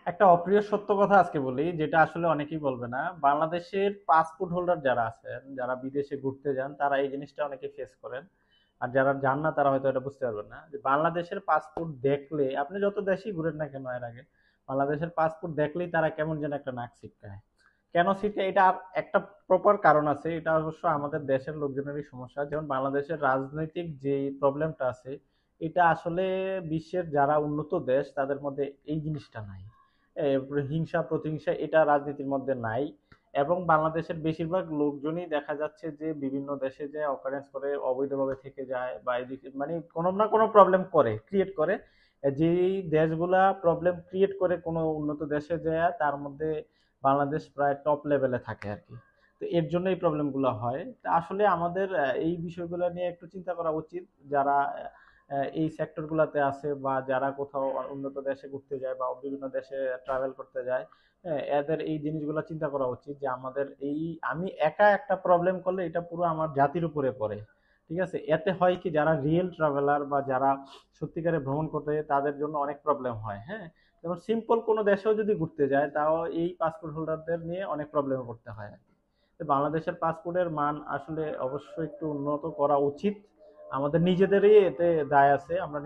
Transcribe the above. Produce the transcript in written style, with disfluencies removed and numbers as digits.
একটা অপ্রিয় সত্য কথা আজকে বলি, যেটা আসলে অনেকেই বলবে না। বাংলাদেশের পাসপোর্ট হোল্ডার যারা আছেন, যারা বিদেশে ঘুরতে যান, তারা এই জিনিসটা অনেকে ফেস করেন। আর যারা যান না তারা হয়তো এটা বুঝতে পারবেন না যে বাংলাদেশের পাসপোর্ট দেখলে, আপনি যত দেশেই ঘুরেন না কেন এর আগে, বাংলাদেশের পাসপোর্ট দেখলেই তারা কেমন যেন একটা নাক ছিটকায়। কেন ছিটকায় এটা একটা প্রপার কারণ আছে। এটা অবশ্য আমাদের দেশের লোকজনেরই সমস্যা। যেমন বাংলাদেশের রাজনৈতিক যে প্রবলেমটা আছে, এটা আসলে বিশ্বের যারা উন্নত দেশ তাদের মধ্যে এই জিনিসটা নাই। হিংসা প্রতিহিংসা এটা রাজনীতির মধ্যে নাই। এবং বাংলাদেশের বেশিরভাগ লোকজনই দেখা যাচ্ছে যে বিভিন্ন দেশে যে অকারেন্স করে, অবৈধভাবে থেকে যায় বা এদিকে মানে কোনো না কোনো প্রবলেম করে, ক্রিয়েট করে। যেই দেশগুলা প্রবলেম ক্রিয়েট করে কোনো উন্নত দেশে যায়, তার মধ্যে বাংলাদেশ প্রায় টপ লেভেলে থাকে আর কি। তো এর জন্য এই প্রবলেমগুলো হয়। তা আসলে আমাদের এই বিষয়গুলো নিয়ে একটু চিন্তা করা উচিত। যারা এই সেক্টরগুলোতে আছে বা যারা কোথাও উন্নত দেশে ঘুরতে যায় বা বিভিন্ন দেশে ট্রাভেল করতে যায়, হ্যাঁ, এদের এই জিনিসগুলো চিন্তা করা উচিত যে আমাদের এই, আমি একা একটা প্রবলেম করলে এটা পুরো আমার জাতির উপরে পড়ে। ঠিক আছে, এতে হয় কি, যারা রিয়েল ট্রাভেলার বা যারা সত্যিকারে ভ্রমণ করতে যায় তাদের জন্য অনেক প্রবলেম হয়। হ্যাঁ, যেমন সিম্পল কোনো দেশেও যদি ঘুরতে যায় তাও এই পাসপোর্ট হোল্ডারদের নিয়ে অনেক প্রবলেমে পড়তে হয় আর কি। তো বাংলাদেশের পাসপোর্টের মান আসলে অবশ্যই একটু উন্নত করা উচিত। আমাদের নিজেদেরই এতে দায় আছে। আমরা